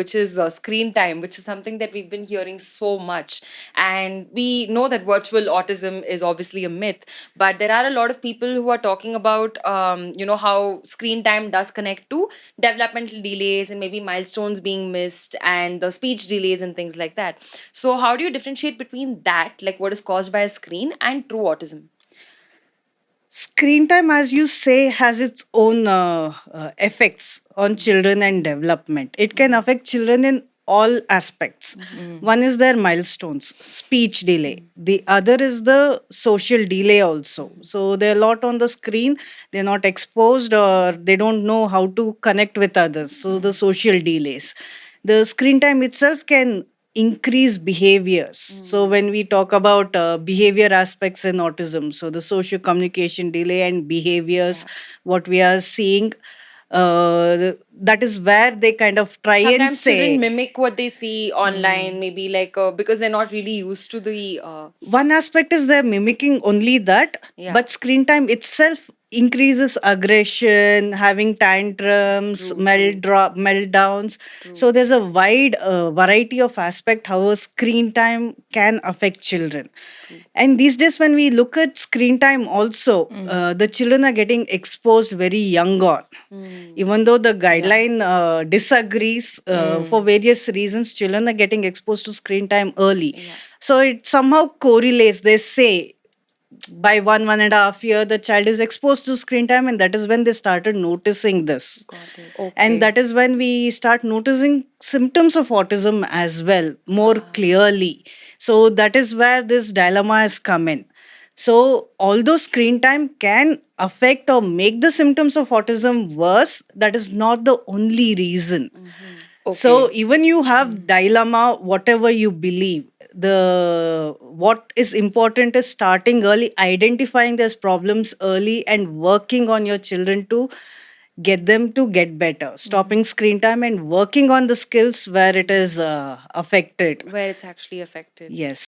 which is screen time, which is something that we've been hearing so much. And we know that virtual autism is obviously a myth, but there are a lot of people who are talking about, how screen time does connect to developmental delays and maybe milestones being missed and the speech delays and things like that. So, how do you differentiate between that, like what is caused by a screen, and true autism? Screen time, as you say, has its own effects on children and development. It can affect children in all aspects. One is their milestones, speech delay. The other is the social delay also. So they're a lot on the screen, they're not exposed or they don't know how to connect with others. So the social delays. The screen time itself can increase behaviors. So when we talk about behavior aspects in autism, so the social communication delay and behaviors, what we are seeing, that is where they kind of try and Sometimes children say. mimic what they see online, maybe like because they're not really used to the. One aspect is they're mimicking only that, Yeah. but screen time itself increases aggression, having tantrums, meltdowns. So there's a wide variety of aspect how a screen time can affect children. And these days, when we look at screen time, also the children are getting exposed very young on. Even though the guideline disagrees for various reasons, children are getting exposed to screen time early. So it somehow correlates. They say by 1.5 year, the child is exposed to screen time, and that is when they started noticing this. And that is when we start noticing symptoms of autism as well more clearly. So that is where this dilemma has come in. So although screen time can affect or make the symptoms of autism worse, that is not the only reason. So even you have dilemma, whatever you believe, the what is important is starting early, identifying those problems early, and working on your children to get them to get better, stopping screen time and working on the skills where it is affected. Where it's actually affected. Yes.